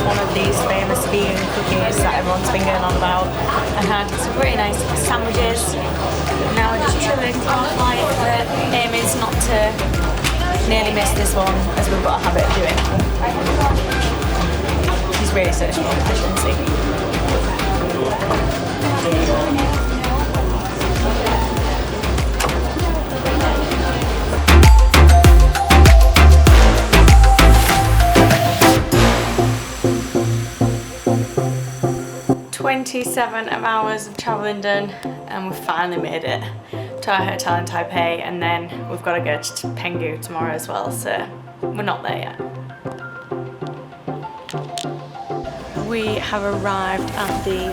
one of these famous vegan cookies that everyone's been going on about and had some pretty nice sandwiches. Now we're just chilling on the flight. The aim is not to nearly miss this one as we've got a habit of doing. She's really sociable, as you can see. 27 hours of travelling done, and we've finally made it to our hotel in Taipei, and then we've got to go to Penghu tomorrow as well, so we're not there yet. We have arrived at the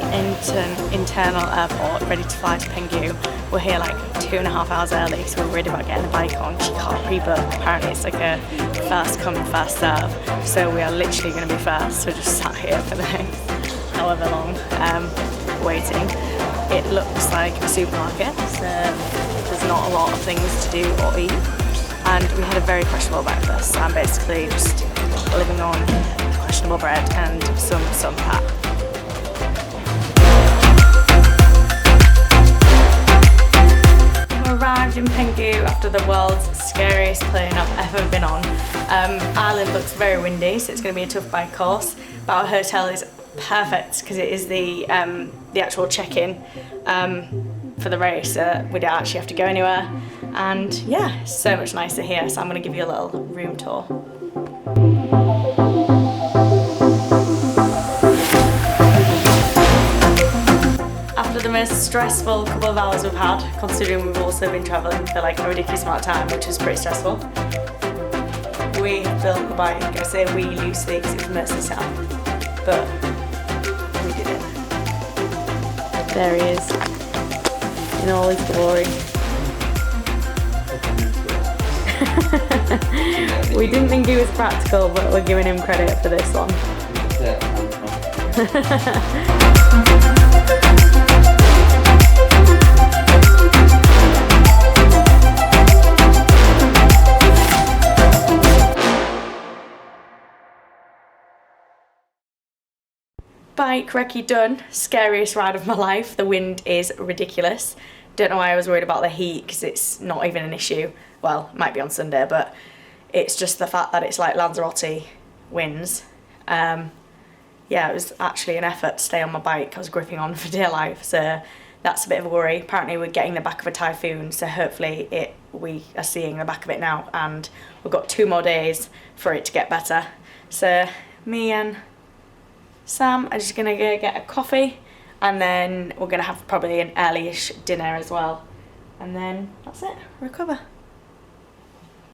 internal airport, ready to fly to Penghu. We're here like 2.5 hours early, so we're worried about getting the bike on. She can't pre-book. Apparently it's like a first come, first serve. So we are literally going to be first. So we're just sat here for the next however long, waiting. It looks like a supermarket, so there's not a lot of things to do or eat. And we had a very questionable breakfast. So I'm basically just living on questionable bread and some sunpat. We arrived in Penghu after the world's scariest plane I've ever been on. Ireland looks very windy, so it's going to be a tough bike course, but our hotel is perfect because it is the actual check-in for the race. We don't actually have to go anywhere, and yeah, so much nicer here. So I'm going to give you a little room tour. After the most stressful couple of hours we've had, considering we've also been travelling for like a ridiculous amount of time, which was pretty stressful, we built the bike. I say we loosely because it was mostly Sam, but we did it. There he is, in all his glory. We didn't think he was practical, but we're giving him credit for this one. Bike recce done. Scariest ride of my life. The wind is ridiculous. Don't know why I was worried about the heat because it's not even an issue. Well, it might be on Sunday, but it's just the fact that it's like Lanzarote winds. Yeah, it was actually an effort to stay on my bike. I was gripping on for dear life, so that's a bit of a worry. Apparently we're getting the back of a typhoon, so hopefully we are seeing the back of it now, and we've got 2 more days for it to get better. So me and Sam are just gonna go get a coffee, and then we're gonna have probably an early-ish dinner as well, and then that's it, recover.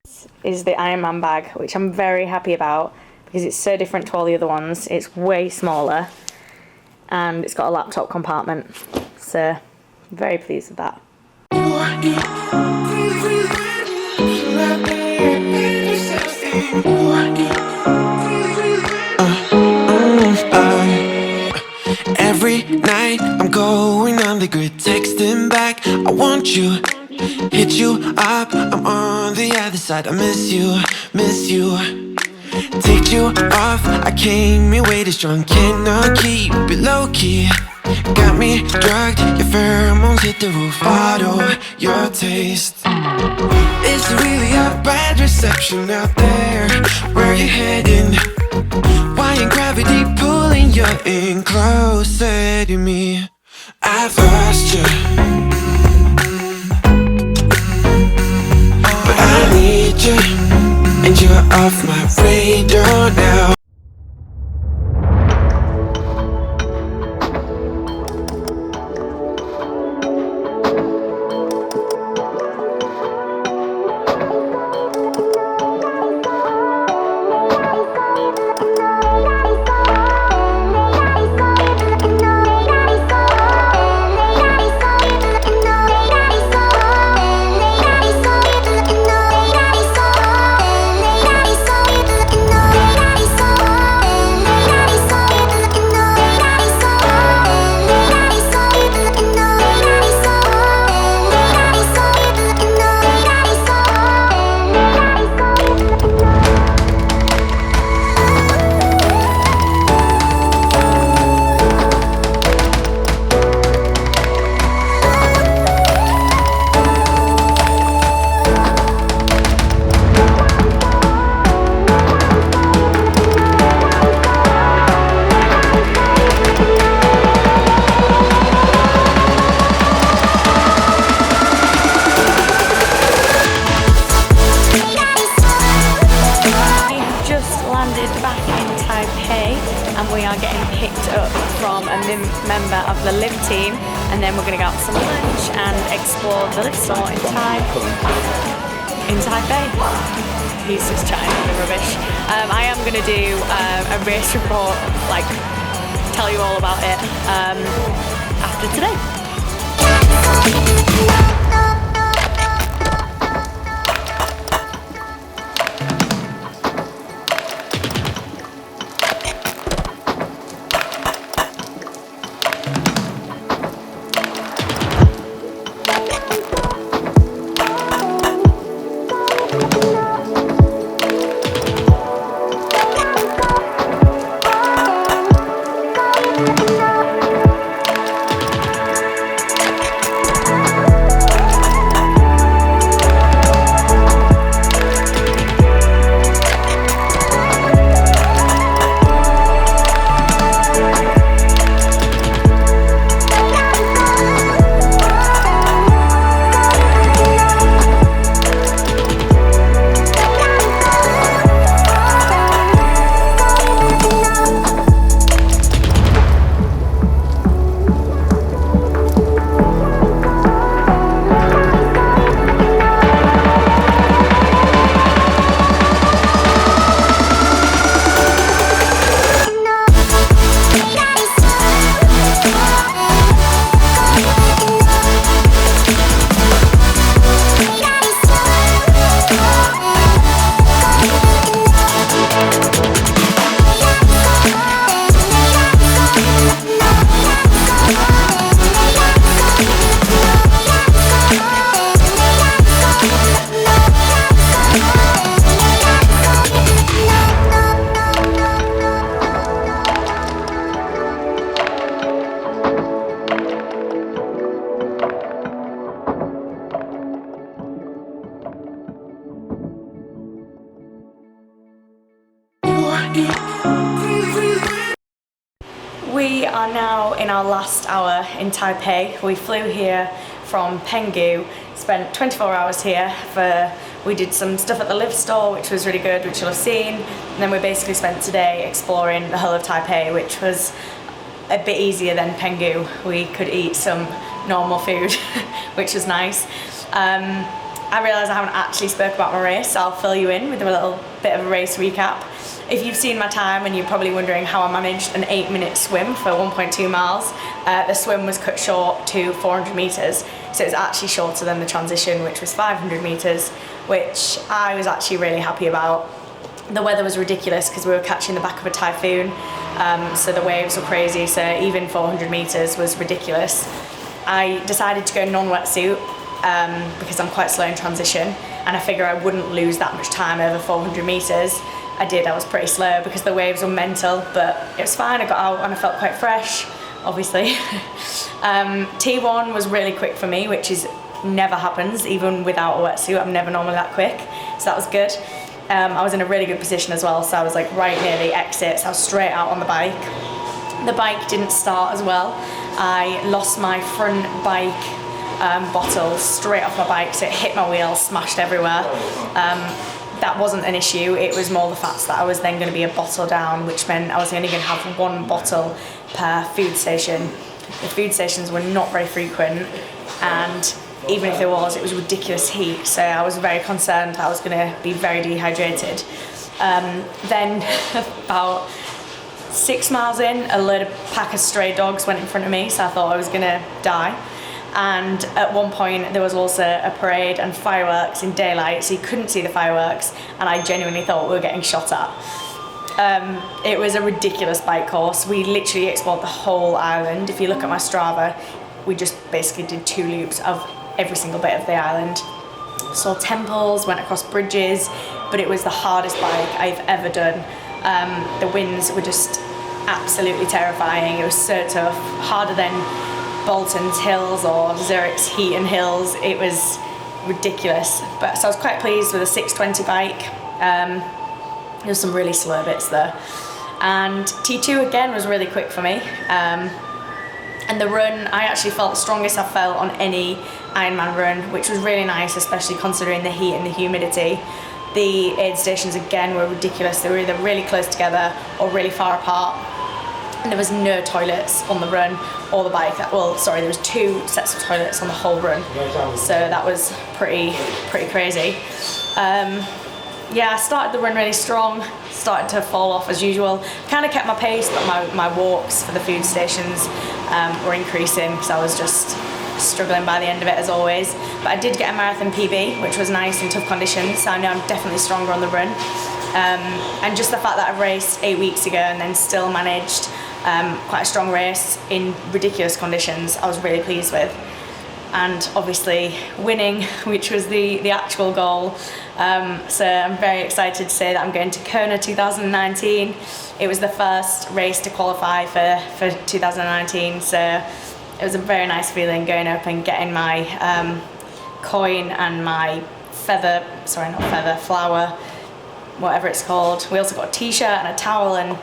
This is the Ironman bag, which I'm very happy about because it's so different to all the other ones. It's way smaller and it's got a laptop compartment, so I'm very pleased with that. Every night I'm going on the grid, texting back, I want you, hit you up, I'm on the other side, I miss you. Take you off, I came here way too strong, cannot keep it low key. Got me drugged, your pheromones hit the roof, auto, your taste. It's really a bad reception out there, where you heading? Why ain't gravity pulling you in closer to me? I've lost you, but I need you, and you're off my radar now. we are getting picked up from a member of the live team, and then we're going to go out for some lunch and explore the live store in Taipei. He's just chatting the rubbish. I am going to do a race report, like tell you all about it after today. We are now in our last hour in Taipei. We flew here from Penghu, spent 24 hours here we did some stuff at the live store, which was really good, which you'll have seen. And then we basically spent today exploring the whole of Taipei, which was a bit easier than Penghu. We could eat some normal food, which was nice. I realise I haven't actually spoke about my race, so I'll fill you in with a little bit of a race recap. If you've seen my time and you're probably wondering how I managed an 8-minute swim for 1.2 miles, the swim was cut short to 400 metres, so it was actually shorter than the transition, which was 500 metres, which I was actually really happy about. The weather was ridiculous because we were catching the back of a typhoon, so the waves were crazy, so even 400 metres was ridiculous. I decided to go non-wetsuit because I'm quite slow in transition, and I figure I wouldn't lose that much time over 400 metres. I did, I was pretty slow because the waves were mental, but it was fine. I got out and I felt quite fresh, obviously. T1 was really quick for me, which never happens, even without a wetsuit. I'm never normally that quick, so that was good. I was in a really good position as well, so I was like right near the exits. I was straight out on the bike. The bike didn't start as well. I lost my front bike bottle straight off my bike, so it hit my wheel, smashed everywhere. That wasn't an issue, it was more the fact that I was then going to be a bottle down, which meant I was only going to have one bottle per food station. The food stations were not very frequent, and even if there was, it was ridiculous heat, so I was very concerned I was going to be very dehydrated. Then about 6 miles in, a pack of stray dogs went in front of me, so I thought I was going to die. And at one point there was also a parade and fireworks in daylight, so you couldn't see the fireworks, and I genuinely thought we were getting shot at. It was a ridiculous bike course. We literally explored the whole island. If you look at my Strava, we just basically did 2 loops of every single bit of the island. Saw temples, went across bridges, but it was the hardest bike I've ever done. The winds were just absolutely terrifying. It was so tough, harder than Bolton's hills or Zurich's Heaton hills. It was ridiculous, but so I was quite pleased with a 620 bike. There was some really slow bits there, and T2 again was really quick for me, and the run I actually felt the strongest I've felt on any Ironman run, which was really nice, especially considering the heat and the humidity. The aid stations again were ridiculous. They were either really close together or really far apart. And there was no toilets on the run or the bike. Well, sorry, there was 2 sets of toilets on the whole run. So that was pretty crazy. Yeah, I started the run really strong, started to fall off as usual. Kind of kept my pace, but my walks for the food stations were increasing because I was just struggling by the end of it as always. But I did get a marathon PB, which was nice in tough conditions, so I know I'm definitely stronger on the run. And just the fact that I've raced 8 weeks ago and then still managed quite a strong race in ridiculous conditions, I was really pleased with. And obviously winning, which was the actual goal. So I'm very excited to say that I'm going to Kona 2019. It was the first race to qualify for 2019, so it was a very nice feeling going up and getting my coin and my flower, whatever it's called. We also got a t-shirt and a towel, and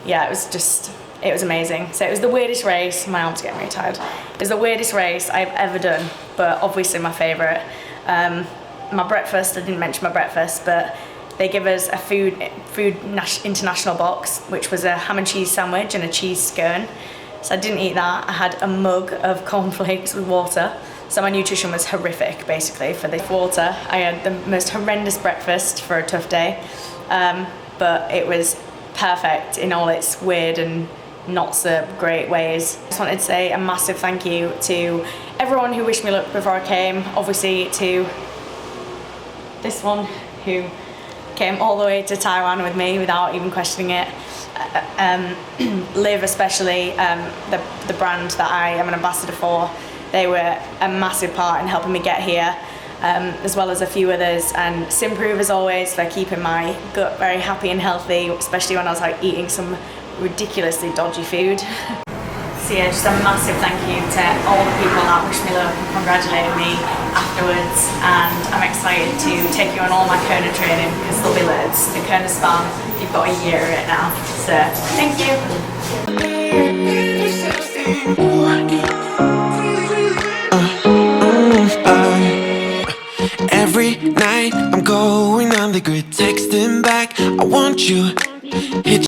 yeah, it was amazing. So it was the weirdest race. My arm's getting really tired. It was the weirdest race I've ever done, but obviously my favourite. My breakfast, I didn't mention my breakfast, but they give us a food international box, which was a ham and cheese sandwich and a cheese scone. So I didn't eat that. I had a mug of cornflakes with water. So my nutrition was horrific, basically, for the water. I had the most horrendous breakfast for a tough day, but it was perfect in all its weird and not so great ways. I just wanted to say a massive thank you to everyone who wished me luck before I came, obviously to this one who came all the way to Taiwan with me without even questioning it. Liv especially, the brand that I am an ambassador for, they were a massive part in helping me get here, as well as a few others, and Simprove as always for keeping my gut very happy and healthy, especially when I was like eating some ridiculously dodgy food. So yeah, just a massive thank you to all the people that wished me luck and congratulated me afterwards, and I'm excited to take you on all my Kona training because there'll be loads. The Kona span, you've got a year of it now, so thank you. Every night I'm going on the grid, texting back, I want you.